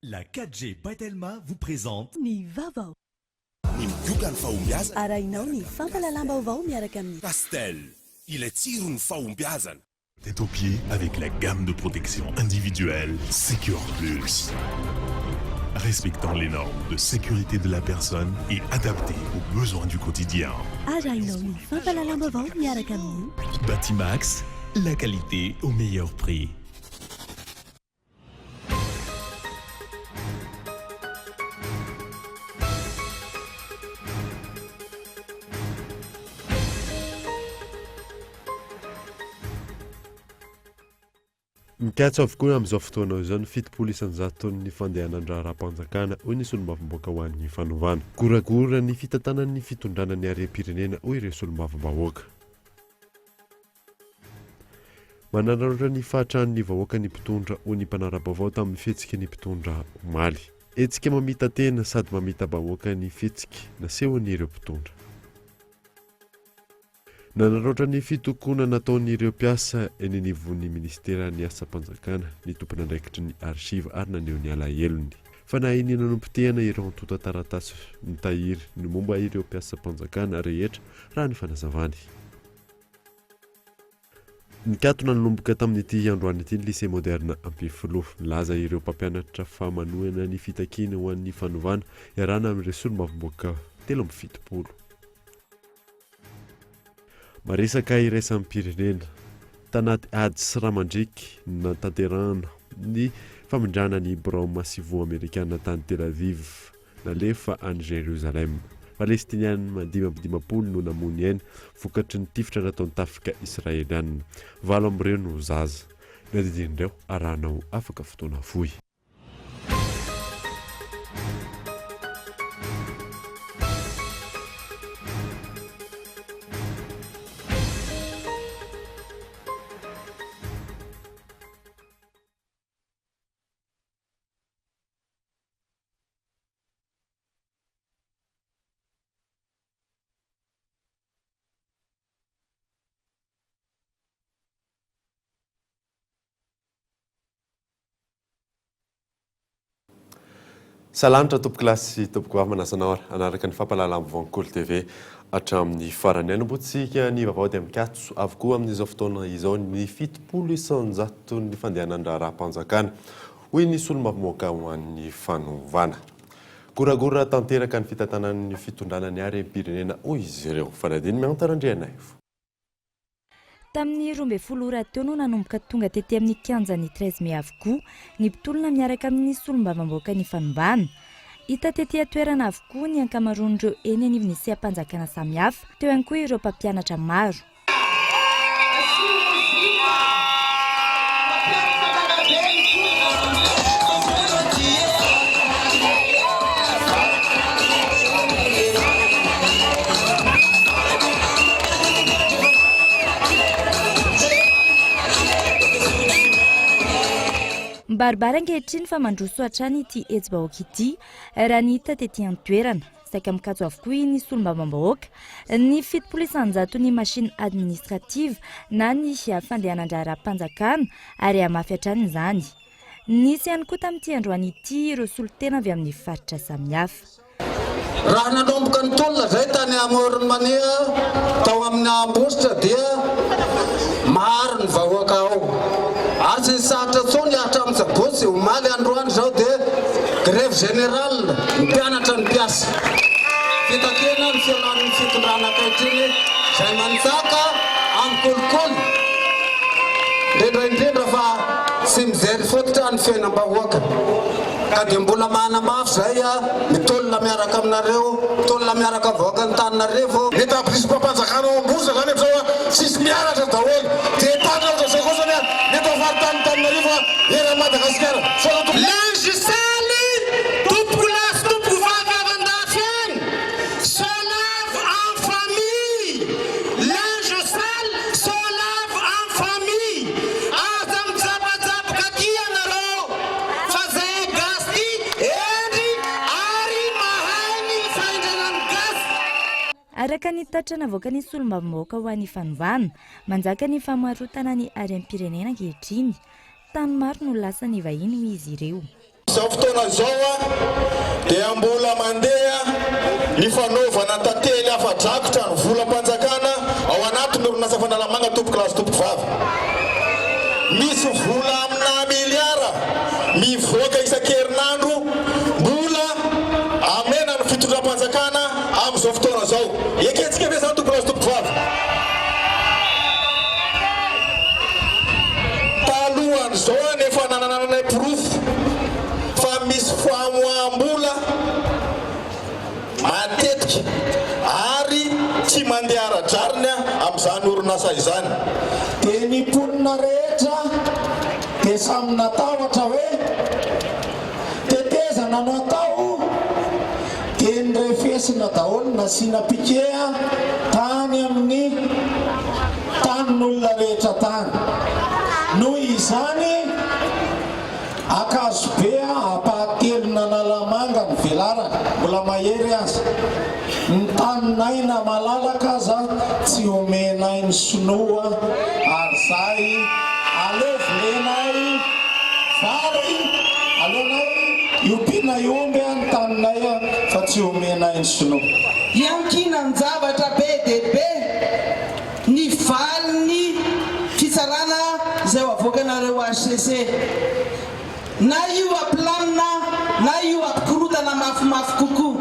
La 4G Batelma vous présente Ny vaovao. Ny miokany fahombiazana. Arahinao ny fampalalam-baovao miaraka amin'ny Pastel, ilay tsiron'ny fahombiazana. Tête aux pieds avec la gamme de protection individuelle Secure Plus. Respectant les normes de sécurité de la personne et adaptée aux besoins du quotidien. arahinao ny fampalalam-baovao miaraka amin'ny Batimax, la qualité au meilleur prix. Mikatso avokoa amin'izao fotoana izao ny fitopolo isanjato ny fandehanan-draha ara-panjakana hoy ny solombavamboaka ho an'ny fanovana. Goragora ny fitantanan'ny fitondrana ny harem-pirenena hoy ireo solombavambahoaka. Manararaotra ny fahatran'ny vahoaka ny mpitondra hoy ny mpanara-baovao tamin'ny fihetsika ny mpitondra omaly. Etsika mamita tena sady mamita bahoaka ny fihetsika nasehon'ny ireo mpitondra. Nanaraotra ny fitokona nataon'ireo mpiasa eny anivon'ny ministera ny asa-panjakana ny tompona andraikitry ny archive ary naneho ny alahelony. Fa nahinina no mpitehana ireo antota taratasy nitahiry ny momba ireo mpiasa-panjakana rehetra raha ny fanazavany. Nikatona nanomboka tamin'ity androany ity ny lycée moderne Ampifilo. Nilaza ireo mpampianatra fa manohana ny fitakiana ho an'ny fanovana iarana amin'ireo solombavamboaka 70. Maresaka iraisan'ny pirenena tanaty ady sy ramandriky natanterahana ny famindrana ny Brao Masivo Amerikana tany Tel Aviv nalefa any Jérusalem. Palestiniana 520 no namony eny vokatry ny tifitra nataon'ny tafika israeliana. 7 amin'ireo no zaza. Nadidin'ireo arahanao afaka fotoana fohy. Salantra tompoko lasy tompoko avy manasanao anaraka ny fampalalam-baovao TV hatramin'ny farany anombotsika ny vaovao dia mikatso avokoa amin'izao fotoana izao ny fitopolo isanjato ny fandehanan-draha ara-panjakana hoy ny solombavamboaka ho an'ny fanovana. Goragora tanteraka ny fitantanan'ny fitondrana ny harem-pirenena hoy izy ireo. Fanadiny miantarandrianay. Tamin'ny 12 ora teo no nanomboka tonga tety amin'ny kianjan'ny 13 Mey avokoa ny mpitolona miaraka amin'ny solombavamboaka ny fanombana. Hita tety atoerana avokoa ny ankamaroan'ireo eny anivon'ny seha-panjakana samihafa, teo ihany koa ireo mpampianatra maro. Baribary ankehitriny fa mandroso hatrany ity etsy-bahoaka ity raha ny hita tety an-toerana. Saika mikatso avokoa ny solombavambahoaka ny 70% ny machine administrative na ny fandehanan-draha ara-panjakana ary hamafy hatrany izany. Nisy ihany koa tamin'ity androany ity ireo solotena avy amin'ny faritra samihafa. Raha nanomboka ny tolona zay tany amoron'ny manea tao amin'ny ambositra dia maro ny vahoaka ao. Ary sahatra tsony hatramin'ny sabosy omaly androany zao dia grève générale ny mpianatra ny mpiasa. Fitakena ny fialan'ny fitondrana ankehitriny zay manitsaka amin'ny kolikoly. Indrindra fa tsy mijery fototra ny fiainam-bahoaka. Ka dia mbola manamafy zay mitolona miaraka aminareo, mitolona miaraka vahoaka ny Antananarivo. Établissement mpampanjakana ao Ambositra zany amizao tsisy miaratra daholo. Dia tany ohatra zay koa zany mety avarotany Antananarivo era Madagasikara. Linge sale, tompoko lasy, tompoko vavy avy andafy any. Se lave en famille. Linge sale, se lave en famille. Aza mijabajaboka aty ianareo. Fa zay gasy endry ary mahay ny faindranany gasy. Araka ny tatrana avoaka ny solombavambahoaka ho an'ny fanovana, manjaka ny famarotana ny harem-pirenena ankehitriny. Tany maro no lasa ny vahiny izy ireo. Amin'izao fotoana zao dia mbola mandeha ny fanaovana tantely afa-drakotra ny volam-panjakana ao anatin'ny orinasa fanalamanga tompoky lahy sy tompoky vavy. Misy vola amina miliara mivoaka isan-kerinandro mbola amena ny fitondram-panjakana amin'izao fotoana zao. Eketsika ve zany tompoky lahy sy tompoky vavy? Talohany zao nefa nanananay porofo fa misy famoaham-bola matetika ary tsy mandeha ara-drariny amin'izany orinasa izany. Dia ny mponina rehetra dia samy natahotra hoe tetezana no atao dia nyrefesina daholo nasiana pikea tany amin'ny tanin'olona rehetra tany. Noho izany akazobe apahatelina Analamanga ny velarana mbola mahery azy. Ny taninay na malalaka aza tsy omenay ny sinoa ary zay aleovolenay vary aleonay iompiana iomby ny taninay fa tsy omenay ny sinoa. Iankina ny zavatra be dia be ny valiny fitsarana izay avoakanareo HCC. Na io ampilamina na io ampikorotana mafimafy kokoa.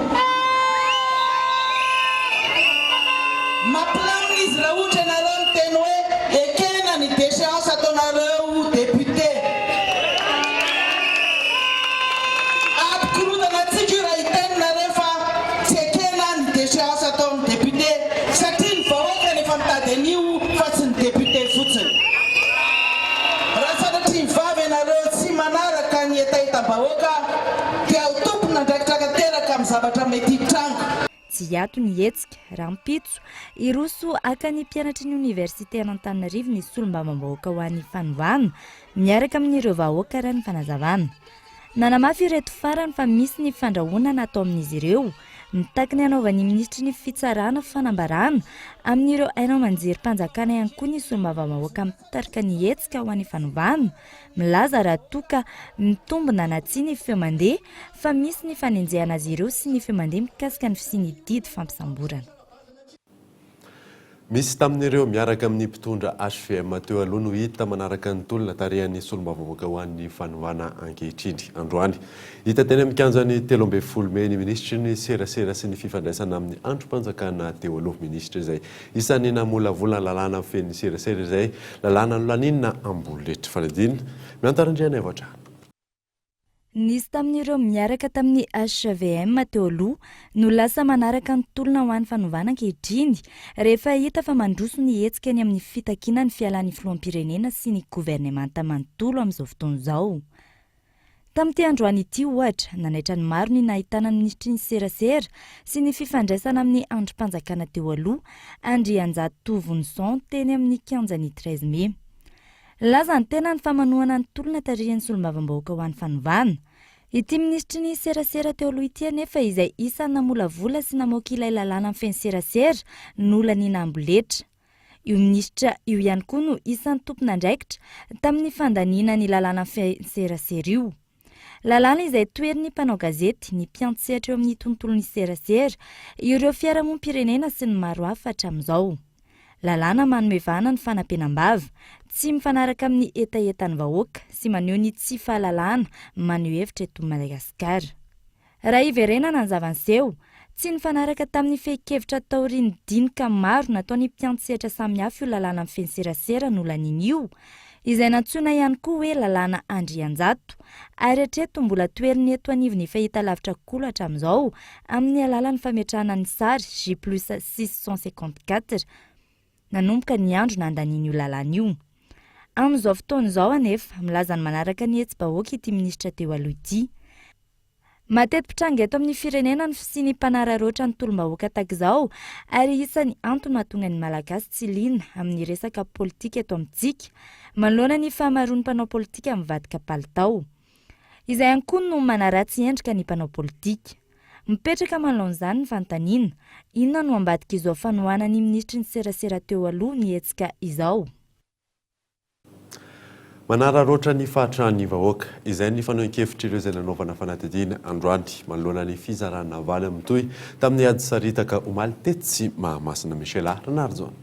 Mampilamina izy raha ohatra ianareo miteny hoe ekena ny déchéance ataonareo député. Ampikorotana antsika io raha itenonareo fa tsy ekena ny déchéance ataon'ny député satria ny vahoaka nefa mitady an'io fa tsy ny député fotsiny. Raha sadatry ny vavy ianareo tsy manaraka ny etaetam-bahoaka dia ho tompona ndraikitraka teraka amin'ny zavatra mety hitrango. Tsy ato ny hetsika raha mpitso iroso aka ny mpianatry ny oniversité an'Antananarivo ny solombavambahoaka ho an'ny fanovana miaraka amin'ireo vahoaka raha ny fanazavana. Nanamafy ireto farany fa misy ny fandrahoana natao amin'izy ireo mitaky ny anaovan'ny ministry ny fitsarana fanambarana amin'ireo hainao manjery mpanjakana ihany koa ny solombavambahoaka mitarika ny hetsika ho an'ny fanovana milaza raha toka mitombona na tsy ny feo mandeha fa misy ny fanenjehana azy ireo sy ny feo mandeha mikasika ny fisiany didy fampisamborana. Misy tamin'ireo miaraka amin'ny mpitondra HVM teo aloha no hita manaraka ny tolona tarehan'ny solombavambahoaka ho an'ny fanovana ankehitriny androany. Hita teny amin'ny kianjany 13 Mey ny ministry ny serasera sy ny fifandraisana amin'ny androm-panjakana teo aloha ministry izay isan'ny namolavola lalàna amin'ny fen'ny serasera izay lalàna nolanina amboletra faladina miantarandriana evatra. Nisy tamin'ireo miaraka tamin'ny HVM teo aloha no lasa manaraka ny tolona ho an'ny fanovana ankehitriny rehefa hita fa mandroso ny hetsika ny amin'ny fitakiana ny fialan'ny filoham-pirenena sy ny governemanta manontolo amin'izao fotoana izao. Tamin'ity androany ity ohatra nanaitra ny maro ny nahitana ny ministry ny serasera sy ny fifandraisana amin'ny androm-panjakana teo aloha Andrianjato Vonson teny amin'ny kianjany 13 Mey. Laza ny tena ny famanoana ny tolona tarihan'ny solombavambahoaka ho an'ny fanovana. Ity ministry ny serasera teo aloha ity anefa izay isan'ny namolavola sy namoaka ilay lalàna amin'ny fen'ny serasera nolanina amboletra. Io ministra io ihany koa no isan'ny tompona andraikitra tamin'ny fandaniana ny lalàna amin'ny fen'ny serasera io. Lalàna izay toerin'ny mpanao gazety ny mpiantsehatra eo amin'ny tontolon'ny serasera ireo fiarahamonim-pirenena sy ny maro hafa hatramin'izao. Lalàna manomevana ny fanampenam-bava, tsy mifanaraka amin'ny etaetan'ny vahoaka sy maneho ny tsy fahalalàna maneho hevitra eto Madagasikara. Raha iverenana ny zavanseho, tsy nifanaraka tamin'ny fehi-kevitra taorian'ny dinika maro nataon'ny mpiantsehatra samihafa io lalàna amin'ny fen'ny serasera nolan'io, izay nantsoina ihany koa hoe lalàna Andrianjato, ary hatreto mbola toeriny eto anivony fahita lavitra kokoa hatramin'izao amin'ny alalan'ny fametrahana ny sary J+654 nanomboka ny andro nandaniana io lalàna io. Amin'izao fotoana izao anefa milaza ny manaraka ny hetsy-bahoaka ity ministra teo aloha ity. Mateti-pitranga eto amin'ny firenena ny sy ny mpanararoatra ny tolom-bahoaka tahak'izao ary isan'ny antony mahatonga ny malagasy tsy liana amin'ny resaka politika eto amintsika manoloana ny fahamaroan'ny mpanao politika mivadika palitao. Izay ihany koa no manaratsy endrika ny mpanao politika. Mipetraka manlaon'izany ny fanontaniana, inona no ambadika izao fanohana ny ministry ny serasera teo aloha ny hetsika izao. manararoatra ny fahatrany vahoaka izay ny fanohan-kevitra ireo izay nanaovana fanatediana androany manoloana ny fizarana valy amin'toy tamin'ny ady saritaka omaly tetsy Mahamasina Michela Ranarjona.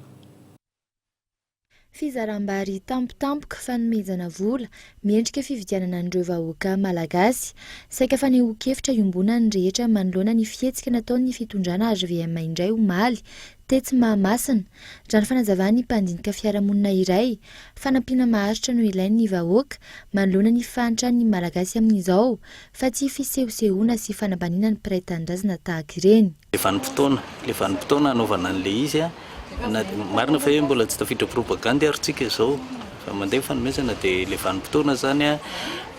Fizaram-bary tampotampoka fanomezana vola miendrika fividianana an'ireo vahoaka malagasy saika fanehoan-kevitra iombonany rehetra manoloana ny fihetsika nataon'ny fitondrana HVM indray omaly tetsy Mahamasina raha ny fanazavany mpandinika fiarahamonina iray fanampiana maharitra no ilain'ny vahoaka manoloana ny fahantrany malagasy amin'izao fa tsy fisehosehoana sy fanambaniana ny mpiray tanindrazana tahaka ireny. Le vanim-potoana anaovana an'ilay izy marina fa hoe mbola tsy tafiditra propaganda ary tsika izao fa mandeha fanomezana dia le vanim-potoana zany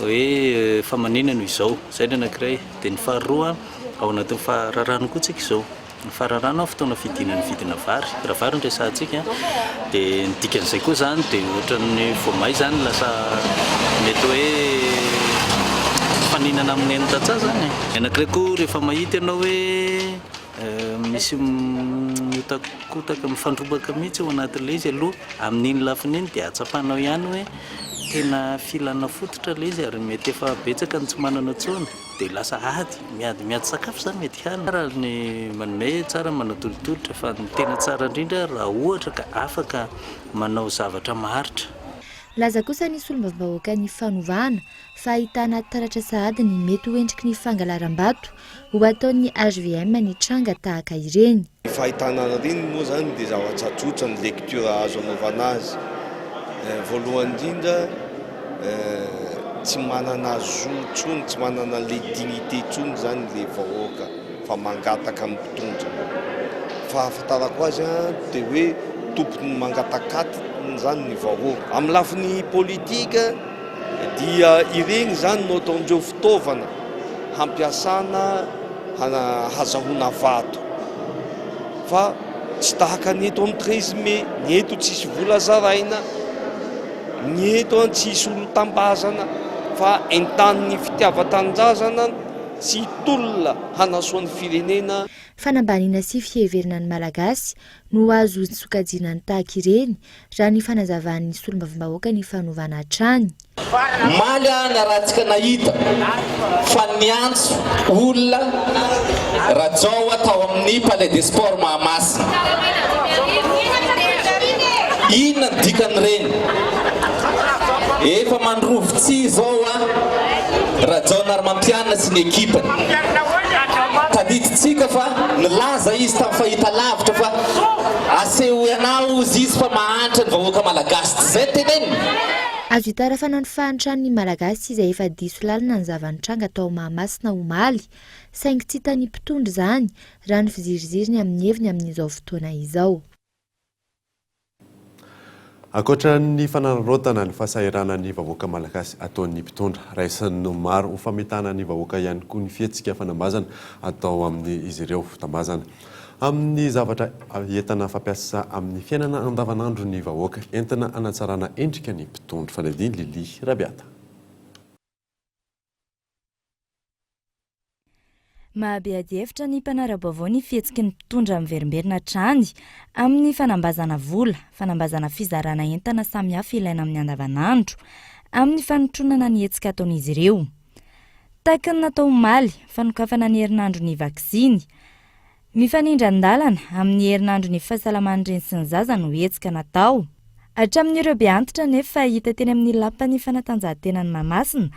hoe famaninana no izao zay ny anankiray dia ny faharoa ao anatin'ny fahararano koa tsika izao ny fahararano fotoana fidinany vidina vary raha vary ny resantsika dia ny dikan'izay koa zany dia ohatran'ny voamay zany lasa mety hoe faninana amin'ny eny-tatsaha zany anankiray koa rehefa mahita ianao hoe misy mihotakotaka mifandrombaka mihitsy ao anatin'ilay izy aloha amin'iny lafin'iny dia atsapanao ihany hoe tena filana fototra ilay izy ary mety efa betsaka ny tsy manana tsona dia lasa miady sakafo zany mety hany tsara ny manome tsara manao tolotolotra fa ny tena tsara indrindra raha ohatra ka afaka manao zavatra maharitra. Laza kosa ny solombavavahoaka ny fanovana fa ahitana taratra sahady ny mety ho endriky ny fangalaram-bato ho ataon'ny HVM ny tranga tahaka ireny. Fahitana reny moa zany dia zava-tsatsotra ny lecture azo anaovana azy. Voalohany indrindra tsy manana zo tsony, tsy manana le dignité tsony zany le vahoaka fa mangataka amin'ny mpitondra. Fa ahafantarako azy dia hoe tompony mangatakaty zany ny vahoaka. Amin'ny lafiny politika dia ireny zany no ataondreo fitaovana hampiasana hazahoana vato fa tsy tahaka ny eto amin'ny 13 mai ny eto tsisy vola zaraina ny eto tsisy olon-tambazana fa entan'ny fitiava-tanindrazana sy tolona hanasoan'ny firenena. Fanambaniana sy fiheverana ny malagasy no azo sokajiana ny tahaka ireny raha ny fanazavan'ny solombavambahoaka ny fanovana hatrany. Maly ny arahantsika nahita fa niantso olona rajao atao amin'ny Palais des Sports Mahamasina. Inona ny dikan'ireny? Efa mandrovitsy izao rajao nary-mampianina sy ny ekipany. Tadiditsika fa nilaza izy tamin'ny fahita lavitra fa aseho ianao izy fa mahantra ny vahoaka malagasy zay teneny. Azo hitara fa nany fahantrany malagasy izay efa diso lalina ny zavan-tranga tao Mahamasina omaly saingy tsy hitany mpitondra zany raha ny fiziriziriny amin'ny heviny amin'izao fotoana izao. Akoatra ny fanararotana ny fahasairana ny vahoaka malagasy ataon'ny mpitondra raisan'ny maro ho fametana ny vahoaka ihany koa ny fihetsika fanambazana atao amin'ny izy ireo tambazana amin'ny zavatra entana fampiasa amin'ny fiainana andavanandro ny vahoaka entana anatsarana endrika ny mpitondra fanadiny Lili Rabiata. Mahabeady hevitra ny mpanara-baovao ny fihetsiky ny mpitondra miverimberina hatrany amin'ny fanambazana vola, fanambazana fizarana entana samihafa ilaina amin'ny andavanandro amin'ny fanotronana ny hetsika ataon'izy ireo. Tahaka ny natao omaly, fanokafana ny herinandro ny vaksiny, mifanindra andalana amin'ny herinandro ny fahasalaman'ireny sy ny zaza no hetsika natao. Hatramin'ireo be antitra nefa hita teny amin'ny lapan'ny fanatanjahantena ny Mahamasina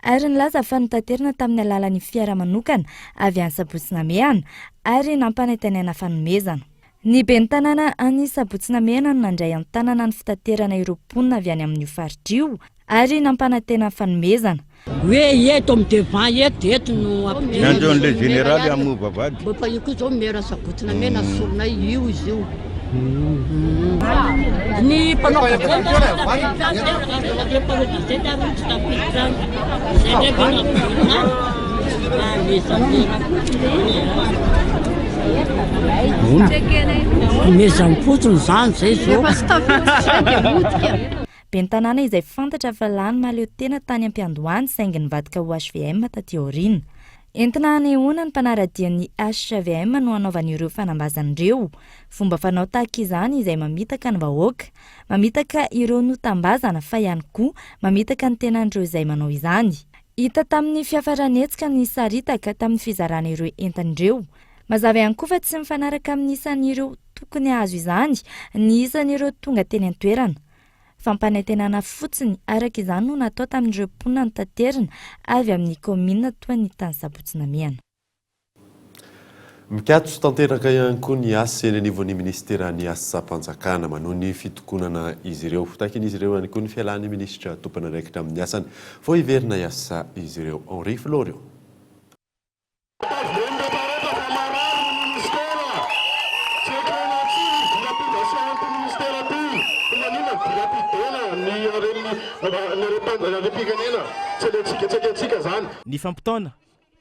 ary nilaza fa notanterina tamin'ny alalan'ny fiara manokana avy any Sabotsinameana ary nampanantenana fanomezana. Ny ben'ny tanàna any Sabotsinameana no nandray amin'ny tanàna ny fitaterana ireo mponina avy any amin'ny faritrio ary nampanantena fanomezana. Hoe eto amin'ny devant eto no ampidirina. Nandron'le généraly amin'ny vavady. Fa io koa zao mera Sabotsinameana solonay io izy io. Ny mpanao mezam-potsiny zany zay zao. Ben'ny tanàna izay fantatra fa lany maleo tena tany am-piandohany saingy nivadika ho HVM taty aoriana. entina hanehoana ny mpanaradian'ny HVM no hanaovan'ireo fanambazan'ireo. Fomba fanao tahaka izany izay mamitaka ny vahoaka, mamitaka ireo notambazana fa ihany koa mamitaka ny tenan'ireo izay manao izany. Hita tamin'ny fiafaranetsika ny saritaka tamin'ny fizarana ireo entan'ireo. Mazava ihany koa fa tsy mifanaraka amin'ny isan'ireo tokony azo izany ny isan'ireo tonga teny an-toerana. Fampanantenana fotsiny araka izany no natao tamin'ireo mponina notanterina avy amin'ny komina toa ny tany Sabotsina Miana. Mikatso tanteraka ihany koa ny asa eny anivon'ny ministeran'ny asa-panjakana manohy ny fitokonana izy ireo. Takin'izy ireo ihany koa ny fialan'ny minisitra tompona raikitra amin'ny asany vao hiverina iasa izy ireo. Henri Florio. Ny fampitaona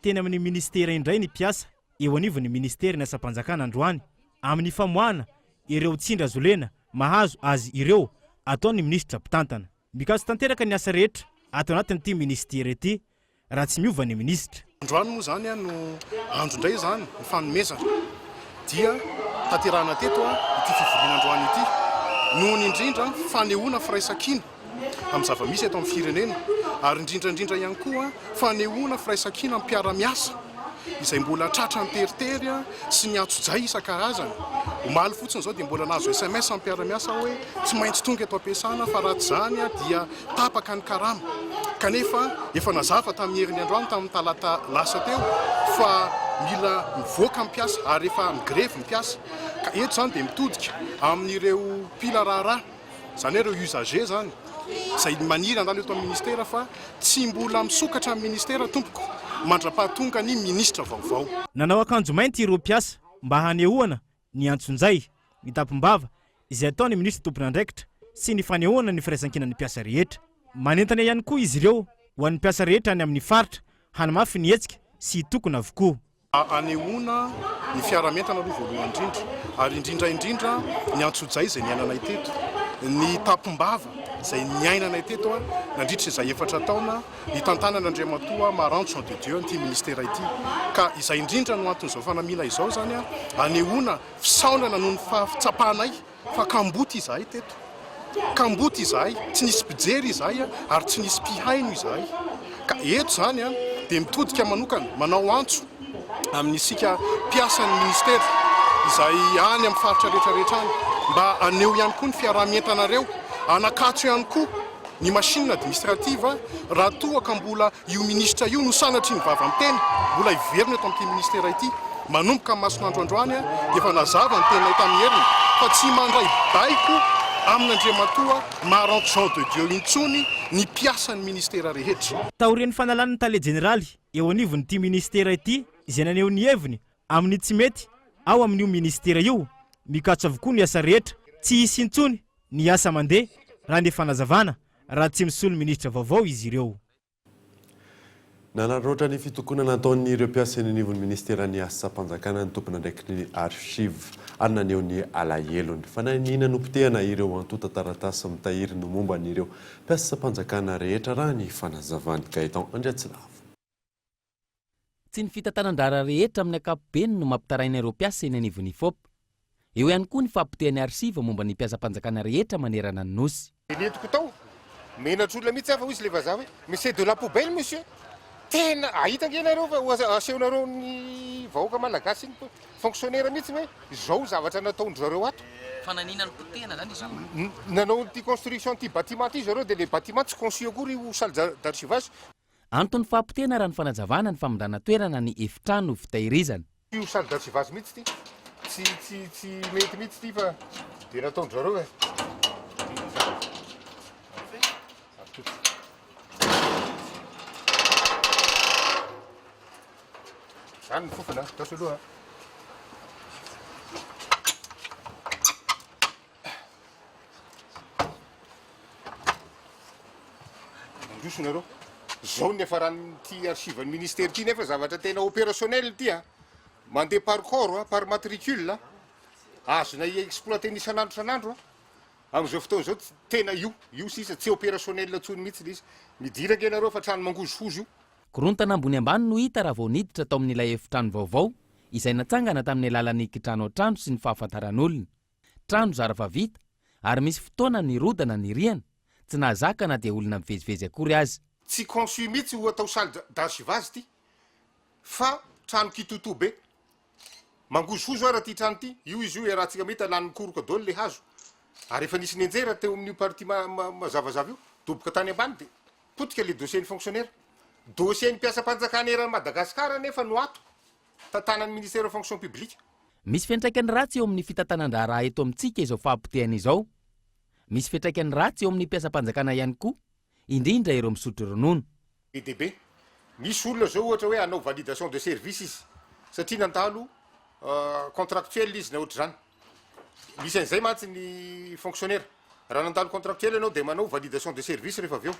teny amin'ny ministera indray ny mpiasa eo anivon'ny ministery ny asa-panjakana androany amin'ny famoahana ireo tsindra zolena mahazo azy ireo ataony ministra mpitantana. Mikasy tanteraka ny asa rehetra atao anatin'ity ministera ity raha tsy miova ny ministra. Androany moa zany no andro indray zany ny fanomezana dia tanterana teto ity fivoriana androany ity noho ny indrindra fanehoana firaisan-kina amin'ny zava-misy eto amin'ny firenena ary indrindra ihany koa fanehoana firaisan-kina amin'ny mpiara-miasa izay mbola tratra ny teritery sy ny atso-jay isan-karazany. Omaly fotsiny zao dia mbola nazo SMS amin'ny mpiara-miasa hoe tsy maintsy tonga eto ampiasana fa raha zany dia tapaka ny karama. Kanefa efa nazava tamin'ny herin'ny androany tamin'ny talata lasa teo fa mila mivoaka mpiasa ary efa migrevy mpiasa. Ka eto zany dia mitodika amin'ireo pila raharaha zany ireo usager zany izay maniry andalo eto amin'ny ministera fa tsy mbola misokatra amin'ny ministera tompoko mandra-pahatonga ny ministra vaovao. Nanao akanjo mainty ireo mpiasa mba hanehoana ny antson-jay, ny tapimbava izay ataony ministra tompona andraikitra sy ny fanehoana ny firaisan-kina ny mpiasa rehetra. Manentana ihany koa izy ireo ho an'ny mpiasa rehetra any amin'ny faritra hanamafy ny hetsika sy tokony avokoa. Anehoana ny fiara-mientana aloha voalohany indrindra ary indrindra ny antso-jay izay niainanay teto, ny tapimbava izay niainanay teto nandritra izay 4 taona ny tantanan'Andriamatoa Maranto Jean de Dieu n'ity ministera ity. Ka izay indrindra no anton'izao fanamina izao zany anehoana fisaonana noho ny fahafitsapahanay fa kamboty izahay teto. Kamboty izahay, tsy nisy mpijery izahay ary tsy nisy mpihaino izahay. Ka eto zany dia mitodika manokana manao antso amin'isika mpiasan'ny ministera izay any amin'ny faritra rehetrarehetra any mba aneho ihany koa ny fiaraha-mientanareo, anakatso ihany koa ny machine administrative raha toa ka mbola io ministra io no sanatry ny vava miteny mbola hiverina eto amin'ity ministera ity manomboka amin'ny masonandro androany dia efa nazava ny tenay tamin'ny heriny fa tsy mandray baiko amin'Andriamatoa Maranto Jean de Dieu intsony ny mpiasan'ny ministera rehetra. Taorian'ny fanalan'ny tale jeneraly eo anivon'ity ministera ity izay naneho ny heviny amin'ny tsy mety ao amin'io ministera io mikatso avokoa ny asa rehetra tsy hisy intsony ny asa mandeha raha ny fanazavana raha tsy misolo ministra vaovao izy ireo. Nanaratra ny fitokonana ataon'ireo mpiasa eny anivon'ny ministeran'ny asa-panjakana ny tompona ndraiky ny archive ary naneho ny alahelo fa nanina nompitehana ireo antota taratasy mitahiry no momba an'ireo mpiasa-panjakana rehetra raha ny fanazavany Gaëtan Andriatsilavo. Tsy ny fitantanan-drara rehetra amin'ny ankapobeny no mampitaraina ireo mpiasa eny anivon'ny FOP. Eo ihany koa ny fampitehany archive momba ny mpiasa-panjakana rehetra manerana ny nosy. Netiko tao menatra olona mihitsy afa izy le vazaha hoe mais c'est de la poubelle monsieur. Tena ahitangenareo fa asehonareo ny vahoaka malagasy ny fonctionnaire mihitsy hoe zao zavatra nataondreo ato. Fa nanina ny potehana zany izy. Nanao ty construction ty bâtiment ty zareo dia le bâtiment tsy conçu akory io salle d'archivage. Antony fampitehana raha ny fanazavana ny famondrana toerana ny efitrano fitahirizana. Io salle d'archivage mihitsy ty tsy mety mihitsy ty fa dia nataondreo e. Zany ny fofana tasy aloha. Androsonareo zao nefa raha ty archive-ny ministère ty nefa zavatra tena opérationnel ty mandeha par corps par matricule azona exploiter ny isan'andro amin'izao fotoana zao tena io sisa tsy opérationnel ntsony mihitsy izy midiraka ianareo fa trano mangozofozo io. korontana ambony ambany no hita raha vao niditra tao amin'ilay efitrano vaovao izay natsangana tamin'ny alalan'ny kitrano trano sy ny fahafantaran'olona. Trano zarafa vita ary misy fotoana ny rodana ny riana tsy nahazaka na dia olona mivezivezy akory azy. Tsy conçu mihitsy ho atao salle d'archivage ty fa trano kitoto be mangozogozo raha ty trano ty io izy io rahantsika mihita lany mikoroka dolo le hazo ary efa nisy nenjera teo amin'io parti mazavazava io doboka tany ambany de potika le dossier ny fonctionnaire dossier ny mpiasa-panjakana eran'ny Madagasikara nefa no ato tantanan'ny ministère fonction publique. Misy fiantraikany ratsy eo amin'ny fitantanandra raha eto amintsika izao fahampotehana izao. Misy fiantraikany ratsy eo amin'ny mpiasa-panjakana ihany koa indrindra ireo misotro ronono. EDB misy olona zao ohatra hoe anao validation de service izy satria nandalo contractuel izy na ohatra zany. Misy an'izay mantsy ny fonctionnaire raha nandalo contractuel anao de manao validation de service rehefa avy eo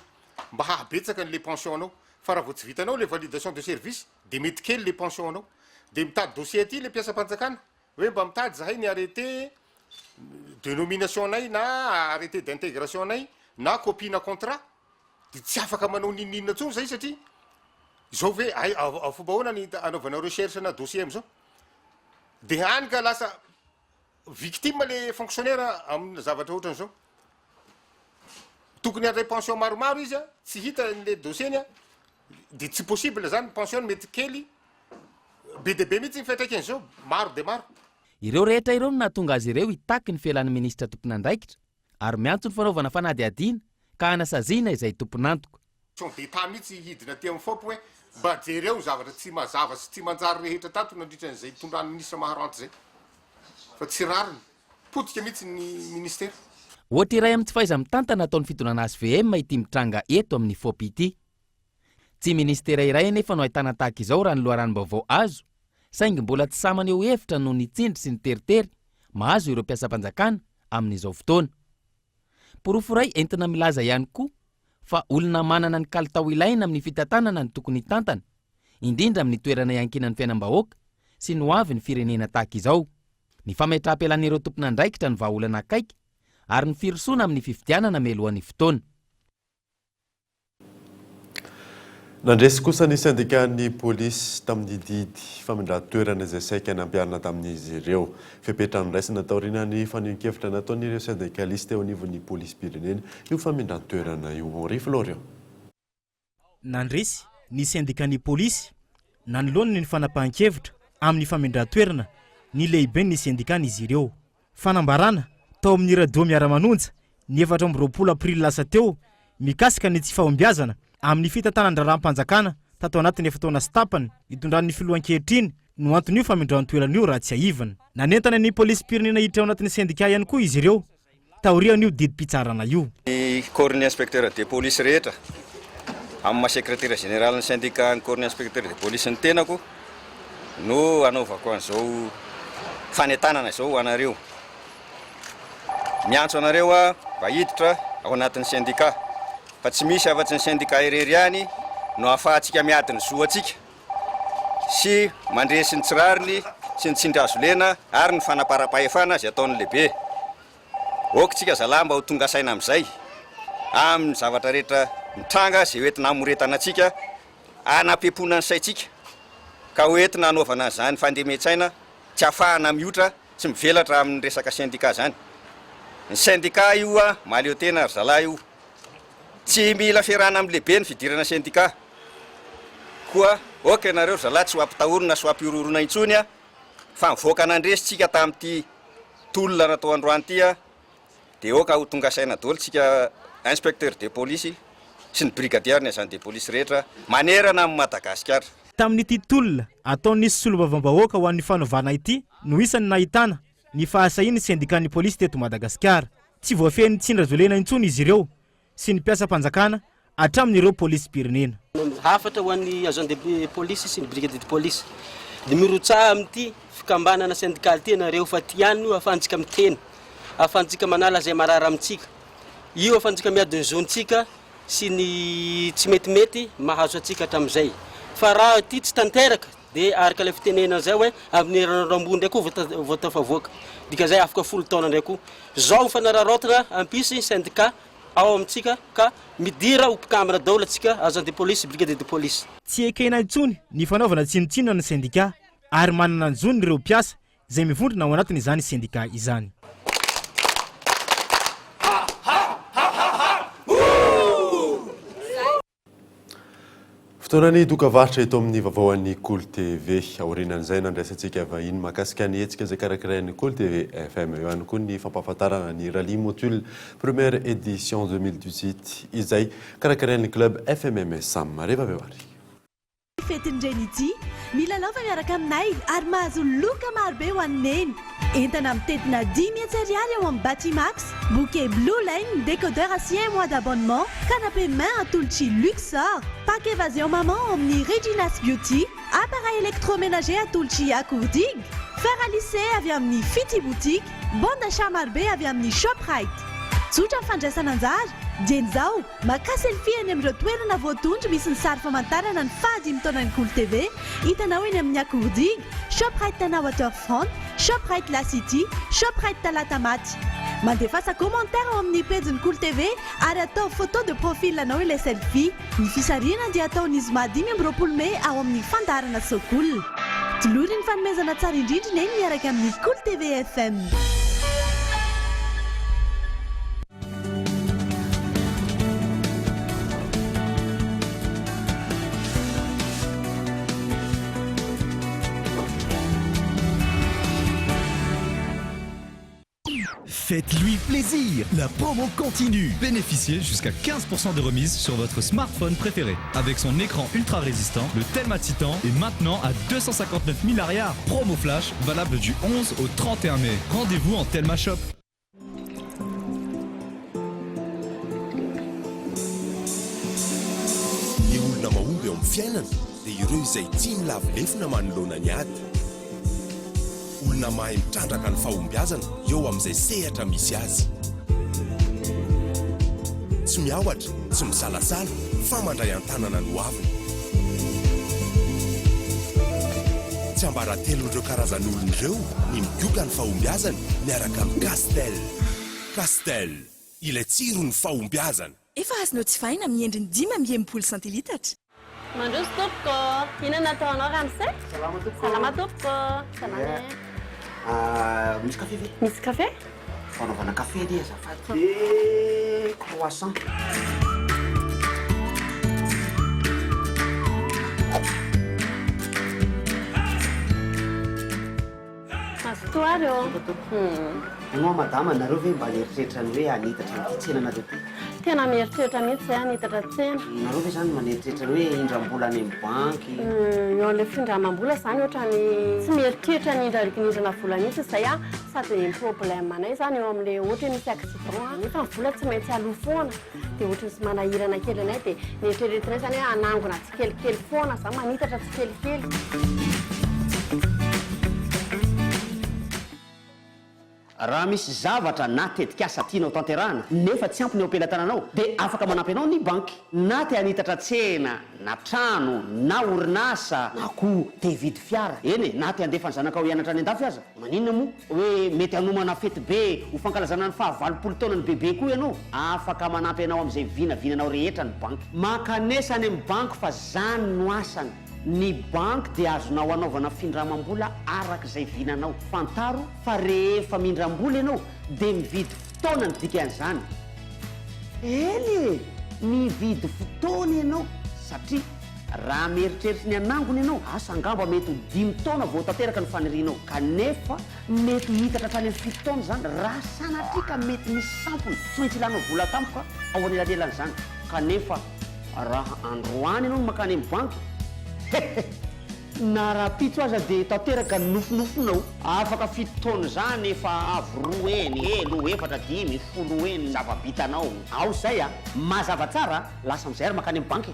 mba hahabetsaka le pension anao fa raha vao tsy vitanao le validation de service de mety kely le pension anao de mitady dossier ty le mpiasa-panjakana hoe mba mitady zahay ny arrêté de nomination anay na arrêté d'intégration anay na copie na contrat de tsy afaka manao ninina tsony zay satria zao ve fomba hoana ny anaovanao recherche na dossier am'izao de hany ka lasa victime le fonctionnaire amin'ny zavatra ohatran'izao tokony handray pension maromaro izy tsy hita le dossier ny de tsy possible zany pension mety kely be de be mihitsy ny fiantraikan'izao maro de maro. Ireo rehetra ireo no nahatonga azy ireo hitaky ny felan'ny ministra tompon'andraikitra ary miantso ny fanaovana fanady adiana ka anasaziana izay tompon'antoko. D'État mihitsy hidina ty amin'ny fopy hoe mba jereo zavatra tsy mazava sy tsy manjary rehetra tato nandritran'izay tondrany ministra maharanty zay fa tsy rariny potika mihitsy ny ministère. Ohatra iray amin'ny tsy faiza mitantana ataon'ny fitonana SVM ity mitranga eto amin'ny fopy ity. Tsy ministera iray nefa no ahitana tahaka izao raha ny loharanom-baovao azo saingy mbola tsy samany eo hevitra no ny tsindry sy ny teritery mahazo ireo mpiasa-panjakana amin'izao fotoana. Porofo iray entina milaza ihany koa fa olona manana ny kalitao ilaina amin'ny fitantanana ny tokony tantana indrindra amin'ny toerana iankinan'ny fiainam-bahoaka sy ny hoavy ny firenena tahaka izao. Ny fametraha-pialan'ireo tompon'andraikitra ny vahaolana akaiky ary ny firosoana amin'ny fifidianana melohan'ny fotoana. Nandresy kosa ny syndicat-ny polisy tamin'ny didy famindran-toerana izay saika nampiarina tamin'izy ireo. Fepetrano raisina taoriana ny fanehoan-kevitra nataon'ireo syndicaliste eo anivon'ny polisy pirenena io famindran-toerana io. Riflorian. Nandresy ny syndicat-ny polisy nanoloana ny fanapahan-kevitra amin'ny famindran-toerana ny lehibe ny syndicat-n'izy ireo. Fanambarana tao amin'ny radio miara-manonja ny 4 aprily lasa teo mikasika ny tsy fahombiazana amin'ny fitantanandraram-panjakana tato anatin'ny efa-taona sy tapany itondran'ny filohan-kehitriny no anton'io famindran-toerana io raha tsy aivana. Nanentana ny polisy pirenena hiditra ao anatin'ny syndicat ihany koa izy ireo taorian'io didim-pitsarana io. Ny corps ny inspecteur de police rehetra amin'ny maha secrétaire général ny syndicat ny corps ny inspecteur de police ny tenako no anaovako an'izao fanentanana izao anareo. Miantso anareo mba hiditra ao anatin'ny syndicat fa tsy misy afa-tsy ny syndicat irery ihany no ahafahantsika miadiny zoantsika sy mandresy ny tsirariny sy ny tsindry azo lena ary ny fanaparam-pahefana izay ataon'ny lehibe. Okitsika zalahy mba ho tonga saina amin'izay amin'ny zavatra rehetra mitranga izay hoentina hamoretana antsika anam-piampona ny saintsika ka hoentina hanaovana izany fandemetsaina tsy ahafahana mihotra sy mivelatra amin'ny resaka syndicat zany. Ny syndicat io maleo tena ary zalahy io tsy mila fiarahana amin'ny lehibe ny fidirana syndicat koa oka nareo zalahy tsy ho ampitahorona sy ho ampirorona intsony fa mivoaka nandresitsika tamin'ity tolona natao androany ty de oka ho tonga saina daholo tsika inspecteur de police sy ny brigadier ny agent de police rehetra manerana amin'ny Madagasikara. Tamin'ity tolona ataon'ny solombavambahoaka ho an'ny fanaovana ity no isany nahitana ny fahasahian'ny syndicat-ny polisy teto Madagasikara. Tsy voafehin'ny tsindra zolena intsony izy ireo sy ny mpiasa-panjakana hatramin'ireo polisy pirenena. Hafatra ho an'ny agent de police sy ny brigade de police de mirotsaha amin'ity fikambanana syndical ty nareo fa ty ihany no ahafahantsika miteny ahafahantsika manala zay marara amintsika io ahafahantsika miady ny zontsika sy ny tsy metimety mahazo atsika hatramin'izay fa raha ty tsy tanteraka de araka le fitenena zay hoe amin'ny heran'Rambo ndraiky voatafavoaka dika zay afaka 10 taona ndraiky zao fanararotana ampisy syndicat ao amintsika ka midira ho mpikambana daola atsika agent de police brigade de police. Tsy ekena intsony ny fanaovana tsinotsinona ny syndicat ary manana ny zony ireo mpiasa izay mivondrona ao anatiny izany syndicat izany. Fotoanany dokavarotra eto amin'ny vaovaon'ny Cool TV aorinan'izay nandraisantsika vahiny mahakasika ny hetsika izay karakarain'ny Cool TV FM eo ihany koa ny fampahafantarana ny rallye module première édition 2018 izay karakarain'ny club FMMS Samareva Veoary. Fetin-dreny ity milalao fa miaraka aminay ary mahazo loka marobe ho anneny entana mitetina 10 000 ariary ao amin'ny Batimax, bouquet Blue Lane, décodeur à 6 mois d'abonnement, canapé main atolotra Luxor, pack évasion maman amin'ny Regina's Beauty, appareil électroménager atolotra Akourdig, fer à lisser avy amin'ny Fiti Boutique, bon d'achat marobe avy amin'ny Shoprite. Tsotra fandraisana anjara dieny zao maka selfie eny amin'ireo toerana voatondro misy ny sary famantarana ny fahadimy taonan'ny Cool TV hitanao eny amin'ny Akourdig, Shoprite Tana Waterfront, Shoprite La City, Shoprite Talatamaty. Mandefasa commentaire ao amin'ny page-ny Cool TV ary atao photo de profil anao ilay selfie. Ny fisarina dia ataon'izy ma 20 May ao amin'ny fandarana Sokool. Tolory ny fanomezana tsara indrindrina eny miaraka amin'ny Cool TV FM. Faites-lui plaisir, la promo continue. Bénéficiez jusqu'à 15% de remise sur votre smartphone préféré. Avec son écran ultra résistant, le Telma Titan est maintenant à 259 000 arrières. Promo flash valable du 11 au 31 mai. Rendez-vous en Telma Shop. Ny olona mahomby eo amin'ny fiainana dia ireo izay tia milavilefina manoloana ny ady. Olona mahay mitrandraka ny fahombiazana eo amin'izay sehatra misy azy. Tsy miaohatra, tsy misalasala, fa mandray an-tanana no aviny. Tsy ambaratelo ireo karazan'olona ireo ny migioka ny fahombiazana miaraka amin'ny Castel. Castel, ilay tsiro ny fahombiazana. Efa azonao tsy vahina amin'ny endriny 5 centilitatra. Mandroso tompoko, inona nataonao ramose? Salama tompoko. Salama tompoko. Salama. Misy café ve? Misy café? Fanaovana café dia azafady. Et croissant. Mastoary eo. Ianao madama anareo ve mba nieritreritra ny hoe hanitatra ny tsena nareo ty? Tena mieritreritra mihitsy zay hanitatra tsena. Nareo ve zany manieritreritra ny hoe indram-bola any amin'ny banky? Eo an'ilay findramam-bola zany ohatrany tsy mieritreritra ny indrarikinindrina vola mihitsy zay a sady ny problème anay zany eo amin'ilay ohatra misy accident nefa ny vola tsy maintsy aloha foana dia ohatra misy manahirana kely anay dia nieritreretinay zany hoe anangona tsikelikely foana zany manitatra tsikelikely. Raha misy zavatra na tetikasa tianao tanterahana nefa tsy ampy ny eo am-pelantananao dia afaka manampy anao ny banky na te hanitatra tsena na trano na orinasa na koa te hividy fiara eny na te handefa ny zanakao hianatra any an-dafy aza maninona moa hoe mety hanomana fety be ho fankalazana ny fahavalopolo taona ny bebe koa ianao afaka manampy anao amin'izay vinavinanao rehetra ny banky makanesa any amin'ny banky fa zany no asany. Ny banky dia azonao anaovana findramam-bola arak'izay vinanao. Fantaro fa rehefa mindram-bola ianao dia mividy fotoana ny dikan'izany. Eny mividy fotoana ianao satria raha mieritreritra ny anangony ianao asa angamba mety ho 5 taona vao tanteraka ny fanirianao kanefa mety hitatra hatrany amin'ny 7 taona zany raha sanatria ka mety misy sampony tsy maintsy ilanao vola tampoka ao anelanelan'izany kanefa raha androany ianao no makany amin'ny banky na raha-pitso aza dia tanteraka nofonofonao afaka 7 taona zany efa avy 2 eny elo 4 5 10 eny zava-bitanao ao zay a mazava tsara lasa amizay ary makany amin'ny banky.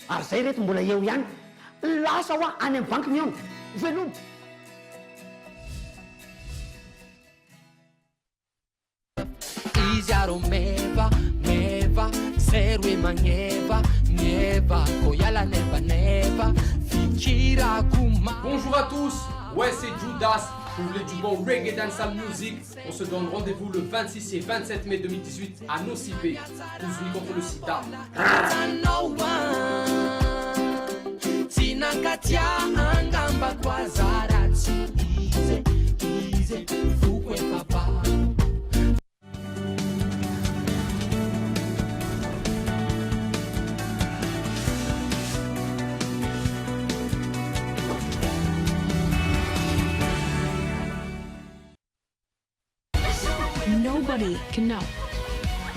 Ary zay reto mbola eo ihany lasa hoa any amin'ny banky miona velomo. Izy aromeva, meva, zero e magneva, nieva, koyala neva, neva, fikira kuma. Bonjour à tous, Ouais, c'est Judas. Vous voulez du bon reggae dancehall music? On se donne rendez-vous le 26 et 27 mai 2018 à Nocipé. Tous unis contre le sida. Nobody can know,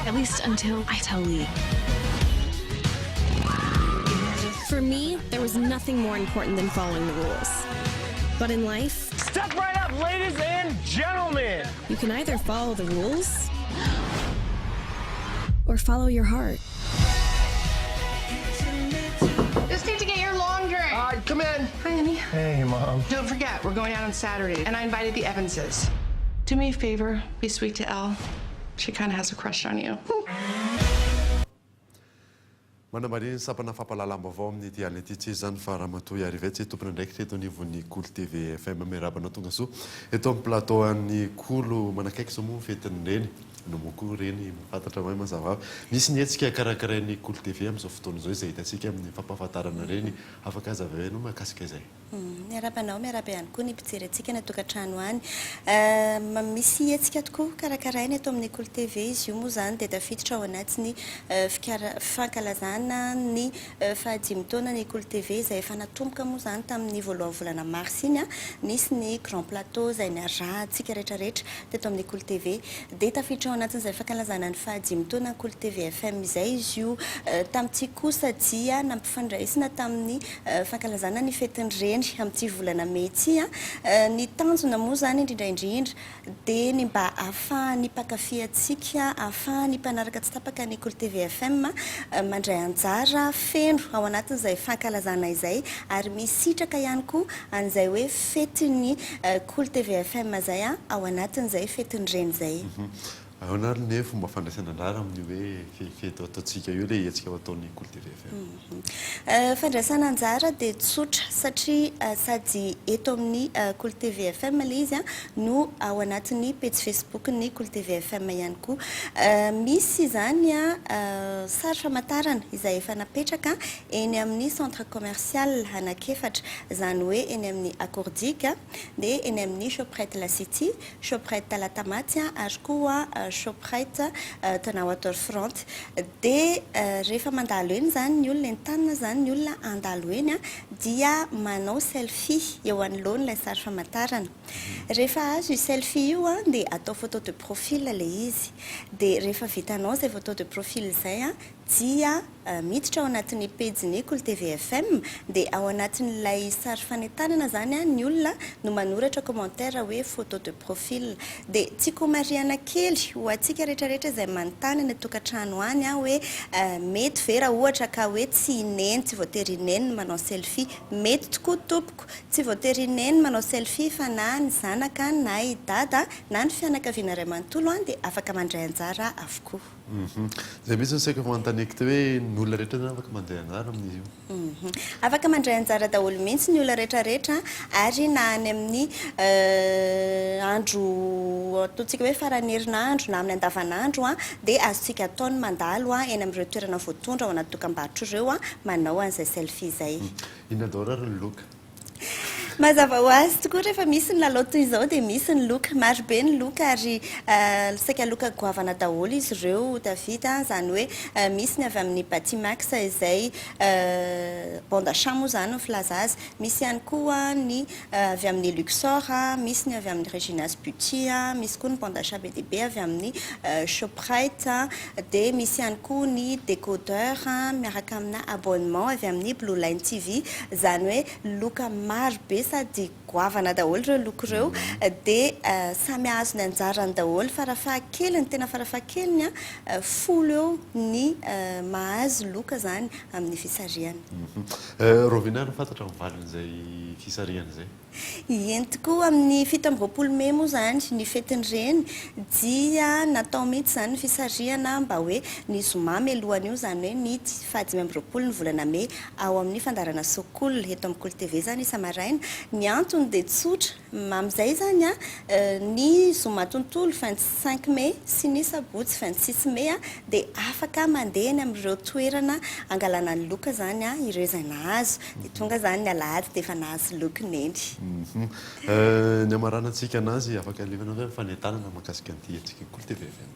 at least until I tell Lee. For me, there was nothing more important than following the rules. But in life, step right up, ladies and gentlemen. You can either follow the rules or follow your heart. Just need to get your laundry. Come in. Hi, honey. Hey, Mom. Don't forget, we're going out on Saturday, and I invited the Evanses. Do me a favor, be sweet to Elle. She kind of has a crush on you. Manamariny sapana fampalalam-baovao amin'ny ity alina ity tsy zany fa raha matoy arrivé tsy tompona ndraiky teto anivon'ny Kolo TV FM mirabana tonga soa eto amin'ny plateau an'ny Kolo manakaiky zao moa fetiny reny no moko reny mifantatra mahay mazava misy ny etsika karakarain'ny Kolo TV amin'izao fotoana izao izay hitantsika amin'ny fampahafantarana reny afaka azavainao mahakasika izay. Miarabanao miarabe ihany koa ny mpijery antsika ny tokantrano any misy etsika tokoa karakarainy eto amin'ny Kolo TV izy io moa zany dia tafiditra ao anatin'ny fankalazana ny fahadimy taona ny Kolo TV izay efa natomboka moa zany tamin'ny voalohan'ny volana mars iny nisy ny grand plateau izay niarahantsika rehetrarehetra teto amin'ny Kolo TV dia tafiditra ao anatin'izay fankalazana ny fahadimy taona Kolo TV FM izay izy io tamin'ity kosa dia nampifandraisina tamin'ny fankalazana ny fetiny reny amin'ity volana mety ny tanjona moa zany indrindraindrindra dia ny mba ahafahany mpakafy antsika ahafahany mpanaraka tsy tapaka ny Kolo TV FM mandray anjara feno ao anatin'izay fankalazana izay ary misitraka ihany koa an'izay hoe fetiny Kolo TV FM zay ao anatin'izay fetiny reny zay. Ahonary ny fomba fandraisana anjara amin'ny hoe fety ataontsika io ilay hetsika ataon'ny Kolo TV FM. Fandraisana anjara dia tsotra satria sady eto amin'ny Kolo TV FM ilay izy no ao anatin'ny page Facebook ny Kolo TV FM ihany koa misy zany sary famantarana izay efa napetraka eny amin'ny centre commercial Hanakefatra zany hoe eny amin'ny Accordique dia eny amin'ny Shoprite La City, Shoprite Talatamaty ary koa Shoprite tana Waterfront dia rehefa mandalo eny zany ny olona entanina zany ny olona andalo eny dia manao selfie eo anoloana ilay sary famantarana rehefa azo io selfie io dia atao photo de profil ilay izy dia rehefa vitanao izay photo de profil izay dia miditra ao anatin'ny page-ny Kolo TV FM dia ao anatin'ilay sary fanentanana zany ny olona no manoratra commentaire hoe photo de profil dia tiako mariana kely ho antsika rehetrarehetra izay manontany ny tokantrano any hoe mety ve raha ohatra ka hoe tsy ineny tsy voatery ineny manao selfie mety tokoa tompoko tsy voatery ineny manao selfie fa na ny zanaka na i dada na ny fianakaviana iray manontolo dia afaka mandray anjara avokoa. Zay misy ny saika fanontaniako teo hoe ny olona rehetra zany afaka mandray anjara amin'izy io. Afaka mandray anjara daholo mihitsy ny olona rehetrarehetra ary na any amin'ny andro ataontsika hoe farany herinandro na amin'ny andavanandro dia azontsika ataony mandalo eny amin'ireo toerana voatondra ao anaty dokam-barotra ireo manao an'izay selfie izay. Inona daholo ary ny loka? Mazava ho azy tokoa rehefa misy ny lalao toy izao dia misy ny loka maro be ny loka ary saika loka goavana daholo izy ireo tavita zany hoe misy ny avy amin'ny Batimax izay Bondachamp moa zany ny filaza azy misy ihany koa ny avy amin'ny Luxor misy ny avy amin'ny Regina's Beauty misy koa ny Bondachamp BDB avy amin'ny Shoprite dia misy ihany koa ny décodeur miaraka amina abonnement avy amin'ny Blue Line TV zany hoe loka maro be sady goavana daholo ireo loko ireo dia samy azo ny anjarany daholo farafahakeliny tena farafahakeliny folo eo ny mahazo loka zany amin'ny fisariana. Rovina no fantatra ny valin'izay fisariana izay? Eny tokoa amin'ny 7 Mey moa zany ny fetiny reny dia natao mihitsy zany ny fisariana mba hoe ny zomamy alohany io zany hoe ny 7 ny volana Mey ao amin'ny fandarana Sokolo eto amin'ny Kolo TV zany isa maraina ny antony antony dia tsotra amin'izay zany ny zoma tontolo 25 mai sy ny sabotsy 26 mai dia afaka mandeha ny amin'ireo toerana angalana ny loka zany ireo izay nahazo dia tonga zany ny alahady dia efa nahazo lokony eny. Ny amaranantsika anazy afaka alevana hoe fanentanana mahakasika an'ity antsika Cool TV FM.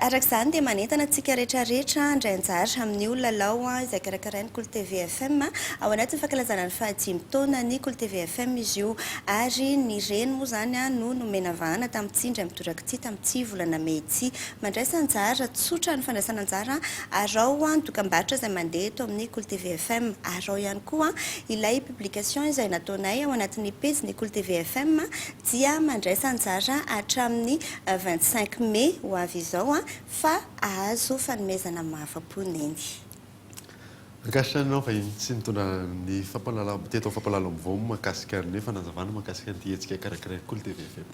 Arak'izany dia manentana antsika rehetrarehetra indray anjara amin'ny olona lao izay karakarainy Cool TV FM ao anatin'ny fankalazana ny 5 taona ny Cool TV FM izy io ary ny reny moa zany no nomena vahana tamin'ity indray mitoraka ity tamin'ity volana May ity mandraisa anjara tsotra ny fandraisana anjara arao ny dokam-barotra izay mandeha eto amin'ny Cool TV FM arao ihany koa ilay publication izay nataonay ao anatin'ny page ny Cool TV FM dia mandraisa anjara hatramin'ny 25 May ho avy izao fa azo fanomezana mahafapony eny. Ankasanao fa iny tsy mitondra ny teto fampalala vaovao mahakasika ny fanazavana mahakasika an'ity antsika karakarainy Cool TV FM.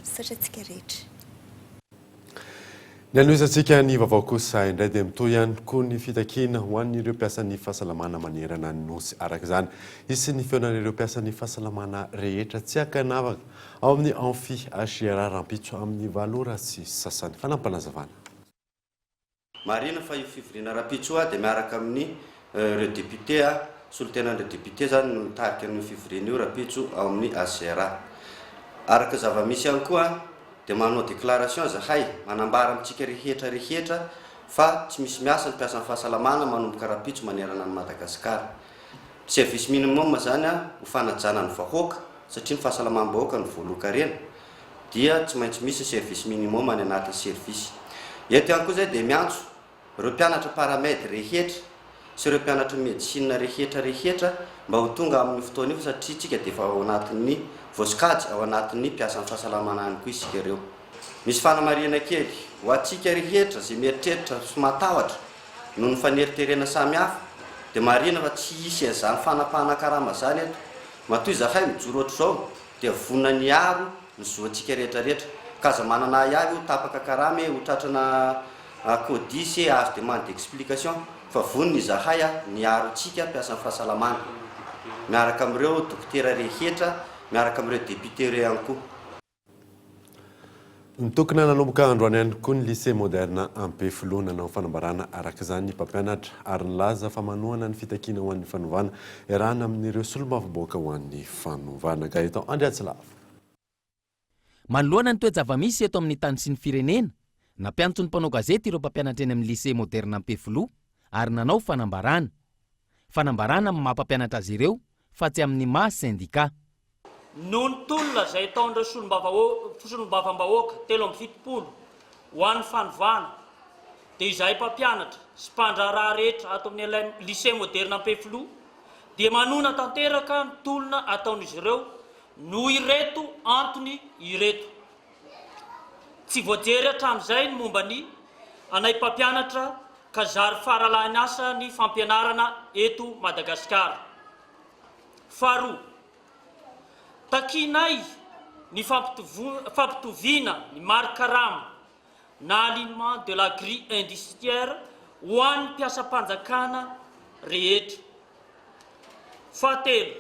Saotra antsika rehetra. Ny anoizantsika ny vaovao kosa indray dia mitohy ihany koa ny fitakiana ho an'ireo mpiasan'ny fahasalamana manerana ny nosy araka izany. Izy sy ny feonan'ireo mpiasan'ny fahasalamana rehetra tsy akanavaka ao amin'ny amphi HGR Rampitso amin'ny valora sy sasany fanampanazavana. Marina fa io fivoriana Rampitso dia miaraka amin'ny ireo député solotenan'ireo député zany no mitarika ny fivoriana io Rampitso ao amin'ny HGR. Araka zava-misy ihany koa dia manao déclaration zahay manambara amintsika rehetra fa tsy misy miasa ny mpiasan'ny fahasalamana manomboka Rampitso manerana ny Madagasikara. Service minimum zany ho fanajana ny vahoaka satria ny fahasalamam-bahoaka ny voaloka reny dia tsy maintsy misy service minimum any anatin'ny service. Eto ihany koa zay dia miantso ireo mpianatra paramètre rehetra sy ireo mpianatra médecine rehetra mba ho tonga amin'ny fotoana io satria tsika dia efa ao anatin'ny vosikajy ao anatin'ny mpiasan'ny fahasalamana any koa isika ireo. Misy fanamarihana kely ho atsika rehetra izay mieritreritra sy matahotra noho ny faneriterena samihafa dia marina fa tsy hisy izany fanapahana karama zany eto. Matoy zahay mijoro ohatr'izao dia vonona ny aro ny zoantsika rehetrarehetra ka aza manana ihany io tapaka karama ho tratrana codisy azo demande d'explication fa vonona izahay ny arontsika mpiasan'ny fahasalamana miaraka amin'ireo dokotera rehetra miaraka amin'ireo député ireo ihany koa. Nitokana nanomboka androany ihany koa ny lycée moderne Ampefilo nanao fanambarana araka izany ny mpampianatra ary nilaza fa manohana ny fitakiana ho an'ny fanovana iarahana amin'ireo solombavamboaka ho an'ny fanovana. Gaetan Andriatsilava. Manoloana ny toe-java-misy eto amin'ny tany sy ny firenena nampianatso ny mpanao gazety ireo mpampianatra eny amin'ny lycée moderne Ampefilo ary nanao fanambarana amin'ny maha-mpampianatra azy ireo fa tsy amin'ny maha syndicat. Noho ny tolona izay ataon'ireo solombavambahoaka 770 ho an'ny fanovana dia izahay mpampianatra sy mpandraraha rehetra ato amin'ny lycée moderne Ampefilo dia manona tanteraka ny tolona ataon'izy ireo no ireto antony ireto. Tsy voajery hatramin'izay ny momba ny anay mpampianatra ka zary faralahiny asa ny fampianarana eto Madagasikara. Faharoa, takinay ny fampitoviana ny markarama na alignement de la grille indiciaire ho an'ny mpiasam-panjakana rehetra. Fahatelo,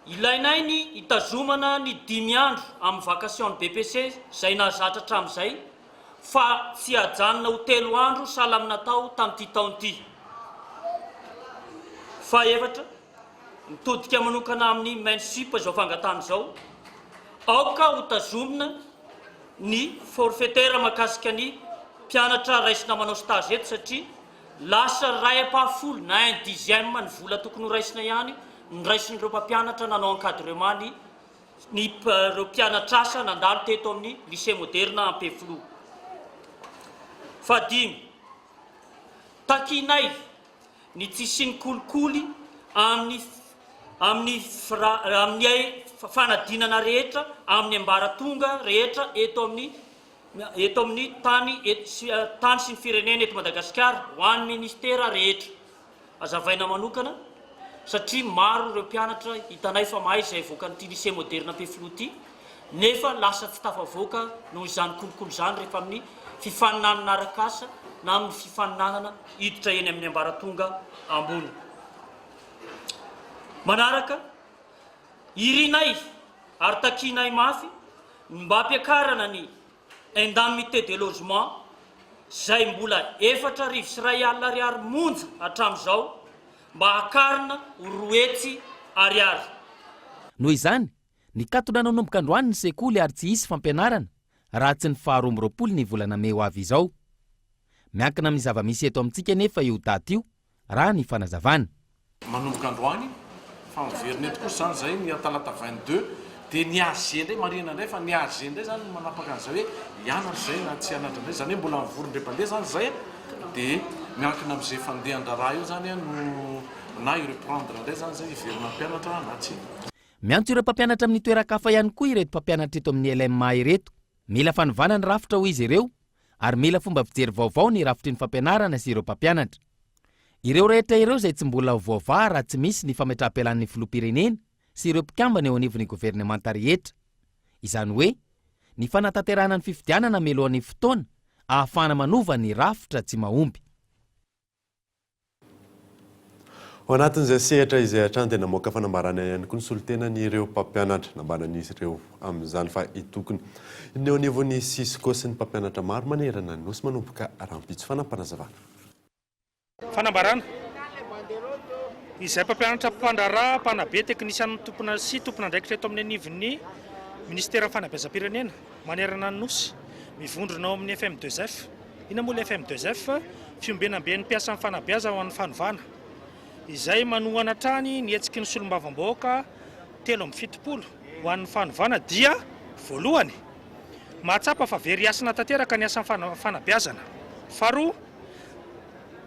ilainay ny hitazomana ny 5 andro amin'ny vacation BPC izay nahazatra hatramin'izay fa tsy hajanona ho 3 andro sahala amin'ny natao tamin'ity taon'ity. Fahaefatra, mitodika manokana amin'ny mainsup izao fangatana izao aoka ho tazomina ny forfaitaire mahakasika ny mpianatra raisina manao stage eto satria lasa ray apahafolo na 1/10 ny vola tokony ho raisina ihany ny raisin'ireo mpampianatra nanao encadrement ny ireo mpianatra asa nandalo teto amin'ny lycée moderne Ampefilo. Fahadimy, takinay ny tsisy ny kolikoly amin'ny fanadinana rehetra amin'ny ambaratonga rehetra eto amin'ny tany sy ny firenena eto Madagasikara ho an'ny ministera rehetra. Azavaina manokana satria maro ireo mpianatra hitanay fa mahay izay voaka n'ity lycée moderne Ampefilo ity nefa lasa tsy tafavoaka noho izany kolokolo izany rehefa amin'ny fifaninanana arak'asa na amin'ny fifaninanana hiditra eny amin'ny ambaratonga ambony. Manaraka irinay ary takinay mafy mba ampiakarana ny indemnité de logement zay mbola 4,2 monja hatramin'izao mba hakarina roetsy ariary. Noho izany nikatona nanomboka androany ny sekoly ary tsy hisy fampianarana raha tsy ny 12 ny volana May ho avy izao. Miankina amin'ny zava-misy eto amintsika nefa io daty io raha ny fanazavana. Manomboka androany fa miverina eto kosa zany zay ny talata 22 dia ny AG ndray marina ndray fa ny AG ndray zany manapaka an'izay hoe hianatra zay na tsy hianatra ndray zany hoe mbola mivorondre-pandeha zany zay dia miankina amin'izay fandehan-draharaha io zany no na ireprendre ndray zany zay hiverina mpianatra na tsy. Miantso ireo mpampianatra amin'ny toeran-kafa ihany koa ireto mpampianatra eto amin'ny LMA ireto. Mila fanovana ny rafitra ho izy ireo ary mila fomba fijery vaovao ny rafitry ny fampianarana sy ireo mpampianatra. Ireo rehetra ireo zay tsy mbola voava raha tsy misy ny fametraha-pialan'ny filoham-pirenena sy ireo mpikambana eo anivon'ny governemanta rehetra. Izany hoe ny fanatanterahana ny fifidianana melohan'ny fotoana ahafahana manova ny rafitra tsy mahomby. Ao anatin'izay sehatra izay hatrany dia namoaka fanambarana ihany koa ny solotenany ireo mpampianatra nambanan'izy ireo amin'izany fa hitokony ny eo anivon'ny Sisiko sy ny mpampianatra maro manerana ny nosy manomboka rahampitso fanampanazavana. Fanambarana izay mpampianatra mpandraraha mpanabe teknisian'ny tompona sy tompona ndraikitra eto amin'ny anivon'ny ministera ny fanabeazam-pirenena manerana ny nosy mivondrona ao amin'ny FM2F. Ina moa FM2F fiombenamben'ny mpiasa amin'ny fanabeaza ho an'ny fanovana izay manohana trany ny hetsiky ny solombavam-bahoaka 770 ho an'ny fanovana dia voalohany mahatsapa fa very asina tanteraka ny asa fanabeazana. Faharoa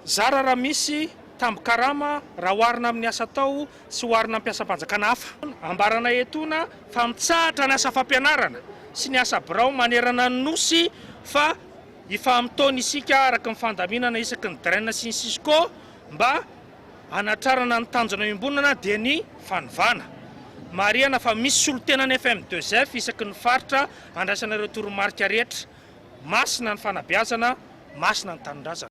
zara raha misy tambo-karama raha oharina amin'ny asa tao sy oharina mpiasam-panjakana hafa. Ambarana etona fa mitsahatra ny asa fampianarana sy ny asa birao manerana ny nosy fa ifahamtaony isika araka ny fandaminana isaky ny draina sy ny Sisiko mba anatrarana ny tanjona iombonana dia ny fanovana. Mariana fa misy solotenany FM2F isaky ny faritra andraisana ireo toromarika rehetra masina ny fanabeazana masina ny tanindrazana.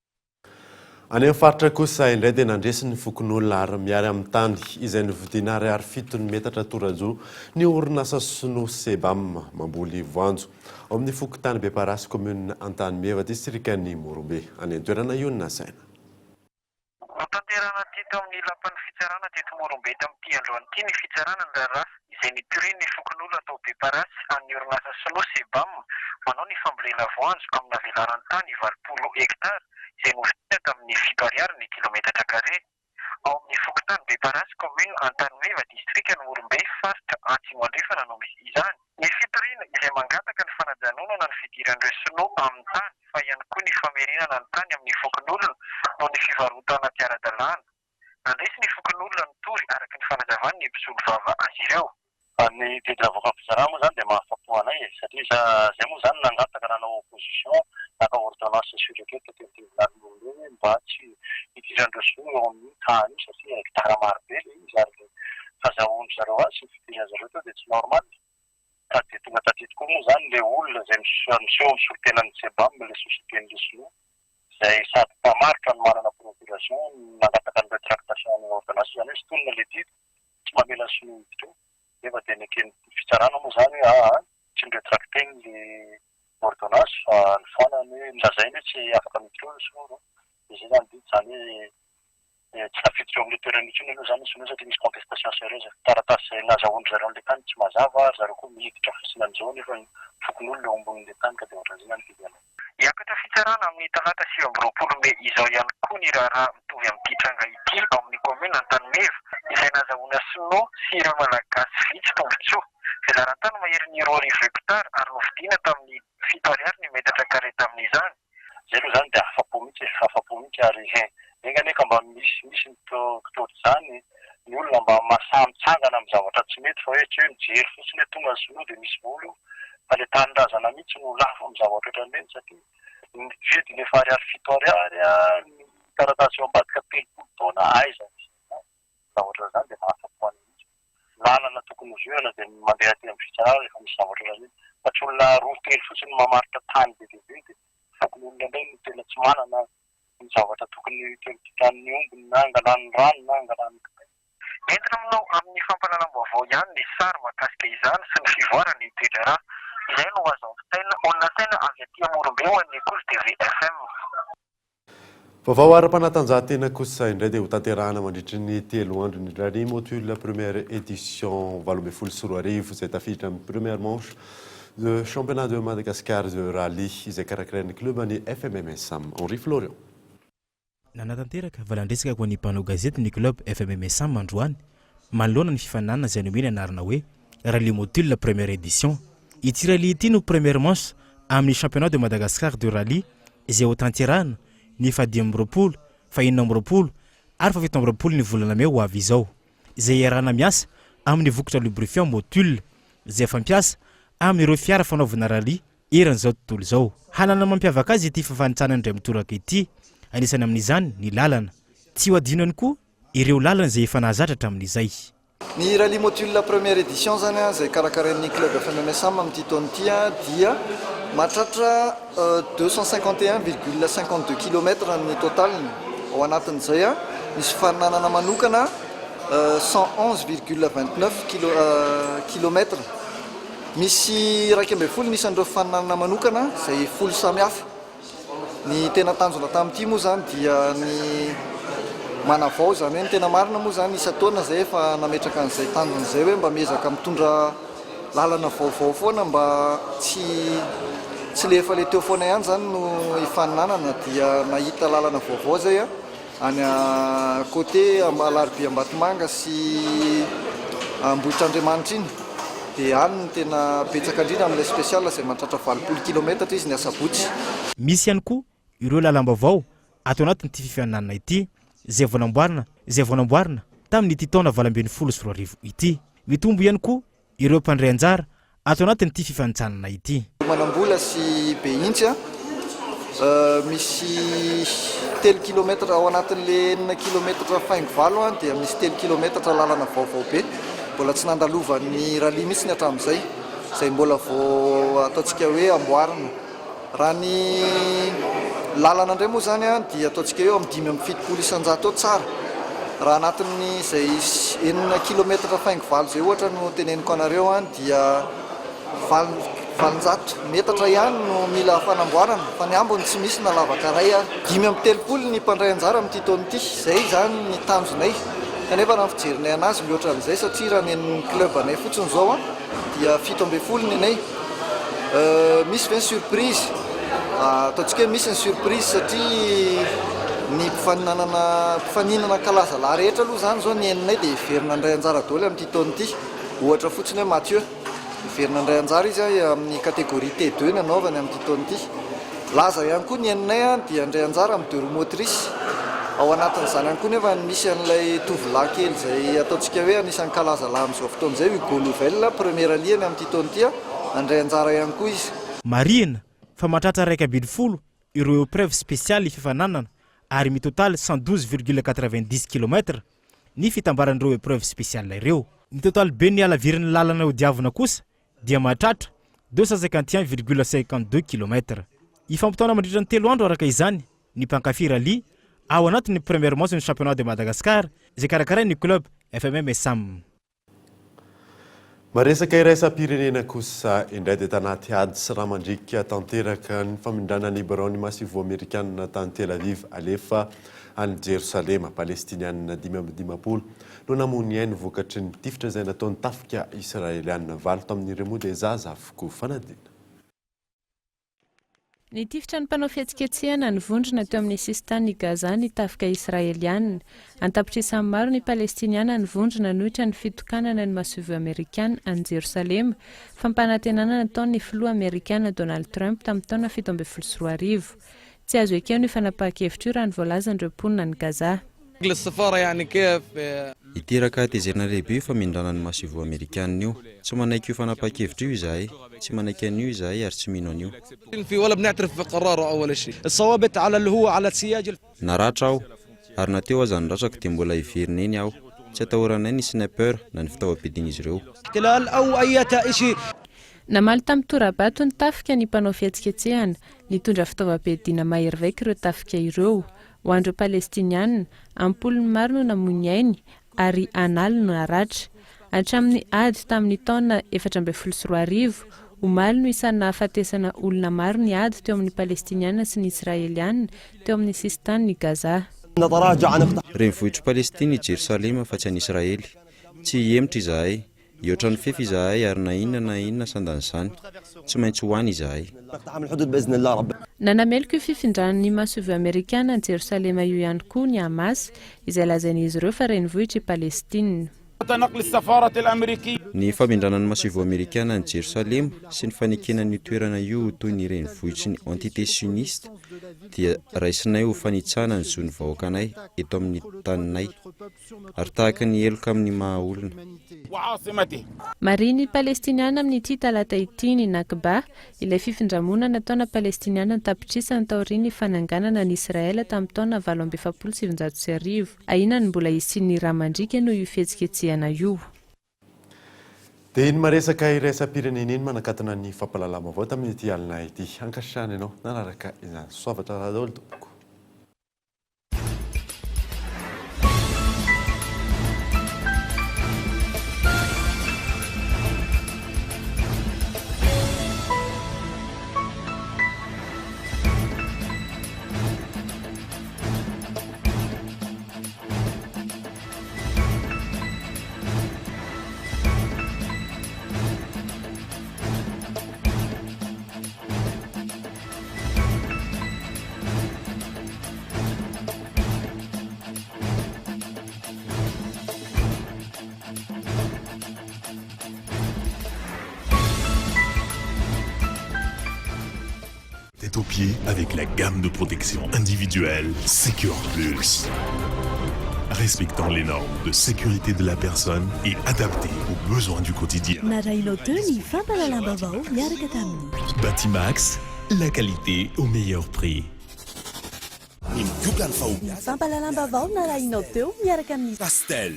Any amin'ny faritra kosa indray dia nandresy ny fokon'olona ary miary amin'ny tany izay nividiana ariary 7 metatra torajo ny orinasa Sino Sebam mamboly voanjo ao amin'ny fokotany Beparasy commune Antanimeva distrikan'ny Morombe any an-toerana io ny nasaina. Tanterana teto amin'ny lapan'ny fitsarana teto Morombe tamin'ity androan'ity ny fitsarana ny rarafy izay nitoriany ny fokon'olona atao Beparasy amin'ny orinasa Sino Sebam manao ny fambolena voanjo amina velaran'ny tany 20 hektara izay novidiana tamin'ny 7 ariary ny kilometatra kare ao amin'ny fokotany Beparasy commune Antanimeva distrikan'ny Morombe faritra Atsimo Andrefana no misy izany. Ny fitoriana izay mangataka ny fanajanonana ny fidiran'ireo Sino amin'ny tany fa ihany koa ny famerinana ny tany amin'ny fokon'olona noho ny fivarotana tsy ara-dalàna. Nandresy ny fokon'olona ny tory araka ny fanazavany ny mpisolo vava azy ireo. Ny tedravaka fizarana moa zany dia mahafapo anay satria zay moa zany nangataka nanao opposition naka ordonnance sur lequel tetevinany mba tsy hidiran'ireo Sino eo amin'ny tany io satria hektara marobe le izy ary fahazahoany zareo azy sy fidirana zareo teo dia tsy normal. Ka dia tonga taty tokoa moa zany le olona zay miseho amin'ny solotenan'ny Sebam le sociétén'ireo Sino izay sady mpamaritra no manana procuration nangataka ny rétractation ny ordonnance zany hoe sotonina le titre tsy mamela Sino to efa dia nekeny fitsarana moa zany hoe tsy niretracte ny ordonnance fa ny fanany nilazainy hoe tsy afaka miditra eo Sino. Izay zany didy zany hoe tsy tafiditra eo amin'ny toerana intsony aloha zany Sino satria misy contestation sérieuse. Taratasy izay nazahoany zareo an'ilay tany tsy mazava ary zareo koa miditra fosina an'izao nefa ny fokon'olona eo ambonin'ilay tany ka dia ohatran'izay zany fidiana. Hiakatra fitsarana amin'ny talata 7 May izao ihany koa ny raharaha mitovy amin'ity tranga ity ao amin'ny commune Antanimeva izay nazahoana Sino sy ireo malagasy vitsy tombotsoa. Velarantany maherin'ny 2 hektara ary novidiana tamin'ny 7 ariary ny metatra kare tamin'izany. Zay aloha zany dia afapo mihitsy ary engane ka mba misy ny kitody zany ny olona mba masamitsangana amin'ny zavatra tsy mety fa hoe tsy hoe mijery fotsiny hoe tonga Sino dia misy volo fa le tanindrazana mihitsy no lafo amin'ny zavatra ohatran'ireny satria ny vidiny efa ariary 7 ariary ny taratasy eo ambadika 30 taona aiza zavatra zany dia mahafapo any mihitsy. Lalana tokony hozoana dia mandeha aty amin'ny fitsarana rehefa misy zavatra ohatran'iny fa tsy olona roa telo fotsiny mamaritra tany be dia dia fokon'olona indray no tena tsy manana ny zavatra tokony titan'ny ombony na angalany rano na angalany. Entina aminao amin'ny fahalalam-baovao ihany ny sary mahakasika izany sy ny fivoarany toedrara izay no azo antaina oninasaina avy aty Morombe ho an'ny Cool TV FM. Vaovao ara-panatanjahantena kosa indray dia ho tanterahana mandritry ny 3 andro ny rally module première édition 24 izay tafiditra amin'ny première manche de championnat de Madagascar de rally izay karakarain'ny club ny FMMS Henri Florian. Nanatanteraka valandresaka ho an'ny mpanao gazety ny club FMMS androany manoloana ny fifananana izay nomeny anarana hoe rally module première édition. Ity rally ity no première manche amin'ny championnat de Madagascar de rally izay ho tanterahana ny 10 fahinina ary 17 ny volana May ho avy izao, izay iarahana miasa amin'ny vokotra lubrifiant module izay fampiasa amin'ireo fiara fanaovana rally eran'izao tontolo izao. Hanana mampiavaka azy ity fafanitsanana indray mitoraka ity, anisany amin'izany ny lalana. Tsy ho adino ihany koa ireo lalana izay efa nahazatra hatramin'izay. Ny rally module première édition zany izay karakarain'ny club FMMS amin'ity taona ity dia mahatratra 251,52 km ny totaliny. Ao anatin'izay misy faninanana manokana 111,29 km. Misy 12 misy an'ireo faninanana manokana izay 10 samihafa. Ny tena tanjona tamin'ity moa zany dia ny manavao zany hoe ny tena marina moa zany isa-taona izay efa nametraka an'izay tanjona izay hoe mba miezaka mitondra lalana vaovao foana mba tsy le efa le teo foana ihany zany no ifaninanana dia nahita lalana vaovao zay any côté Alarbi Ambatomanga sy Ambohitr'Andriamanitra iny dia any no tena betsaka indrindra amin'ilay spécial izay mahatratra 20 km izy ny asabotsy. Misy ihany koa ireo lalam-baovao atao anatin'ity fifaninanana ity izay vonamboarina tamin'ity taona 2024 ity. Mitombo ihany koa ireo mpandray anjara atao anatin'ity fifanitsanana ity. Manambola sy Behintsy misy 3 km ao anatin'le 9 km faingovalo dia misy 3 km lalana vaovao be mbola tsy nandalovan'ny rally mihitsy ny hatramin'izay izay mbola vao ataontsika hoe amboarina. Raha ny lalana indray moa zany dia ataontsika eo amin'ny 5 isan-jato tsara. Raha anatin'ny izay 9 km faingovalo izay ohatra no teneniko anareo dia 700 metatra ihany no mila fanamboarana fa ny ambony tsy misy na lavaka ray 530 ny mpandray anjara amin'ity taona ity. Izay zany ny tanjonay kanefa raha fijerinay anazy mihoatra amin'izay satria raha ny club anay fotsiny zao dia 17 ny anay. Misy ve ny surprise ataontsika hoe misy ny surprise satria ny mpifaninana kalaza lahy rehetra aloha zany zao ny eninay dia iverina andray anjara daholo amin'ity taona ity. Ohatra fotsiny hoe Mathieu iverina andray anjara izy amin'ny catégorie T2 ny anaovany amin'ity taona ity. Laza ihany koa ny eninay dia andray anjara amin'ny 2 roues motrices. Ao anatin'izany ihany koa nefa misy an'ilay tovolahy kely izay ataontsika hoe anisan'ny kalaza lahy amin'izao fotoana izay Hugo Louvel première liany amin'ity taona ity andray anjara ihany koa izy. Marina fa mahatratra 120 ireo épreuve spéciale fifananana ary mitotaly 112,90 km ny fitambaran'ireo épreuve spéciale ireo. Ny totaly be ny alavirin'ny lalana hodiavina kosa dia mahatratra 251,52 km. Ifampitaona mandritra ny 3 andro araka izany ny mpankafy rally ao anatin'ny première manche ny championnat de Madagascar izay karakarain'ny club FMMS. Maresaka iraisam-pirenena kosa indray dia tanaty ady sy raha mandrika tanteraka ny famindrana ny barony masivo amerikanina tany Tel Aviv alefa any Jerusalema palestinianina 5 no namony ainy vokatry ny tifitra izay nataony tafika israelianina valo tamin'ireo moa dia zaza avokoa fanadina. Ny tifitra ny mpanao fihetsiketsehana ny vondrona teo amin'ny sistany Gaza ny tafika israelianina. Antapitrisany maro ny palestiniana ny vondrona nohitra ny fitokanana ny masivo amerikanina any Jerusalema fampanantenana nataon'ny filoha amerikanina Donald Trump tamin'ny taona 2024. Tsy azo ekeo ny fanapahan-kevitra raha ny voalazan'ireo mponina ny Gaza. Iteraka tezerina lehibe famindranany masivo amerikanina io. Tsy manaiky io fanapahan-kevitra io izahay, tsy manaiky an'io izahay ary tsy mino an'io. Naratra aho ary nateo aza ny ratrako dia mbola hiverina eny aho. Tsy atahoranay ny sniper na ny fitaovam-piadiana izy ireo. Namaly tamin'ny torabato ny tafika ny mpanao fihetsiketsehana nitondra fitaovam-piadiana mahery vaika ireo tafika ireo. Ho andreo palestinianina ampolony maro no namony ainy ary analy no naratra. hatramin'ny ady tamin'ny taona 2014 omaly no isan'ny nahafatesana olona maro ny ady teo amin'ny palestiniana sy ny israeliana teo amin'ny sistany Gaza. Renivohitry Palestina i Jerosalema fa tsy any Israely. Tsy hemitra izahay, iotra ny fefy izahay ary na inona sandan'izany. Tsy maintsy hoany izahay. Nanameloko io fifindran'ny masovy amerikana ny Jerosalema io ihany koa ny Hamas izay lazain'izy ireo fa renivohitry Palestina. Ny famindranan'ny masovy amerikana ny Jerosalema sy ny fanekenan'ny toerana io toy ny renivohitry ny entité sioniste dia raisinay ho fanitsana ny zon'ny vahoakanay eto amin'ny taninay ary tahaka ny heloka amin'ny mahaolona. Mariny Palestiniana amin'ity talata ity ny Nakba, ilay fifindramona nataona Palestiniana tapitrisany taoriany fananganana ny Israela tamin'ny taona 1770. Ainany mbola isian'ny ramandrika no io fihetsiketsehana io. Dia iny maresaka iraisam-pirenena iny manakatana ny fampalalama avao tamin'ity alina ity. Ankasitrahana ianao nanaraka izany soavatra raha daholo tompoko. Tête aux pieds avec la gamme de protection individuelle Secure Plus. Respectant les normes de sécurité de la personne et adapté aux besoins du quotidien. Batimax, la qualité au meilleur prix. Pastel,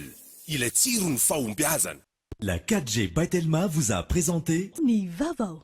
il est tiré une faumbiazan. La 4G by Telma vous a présenté Ni Vavao.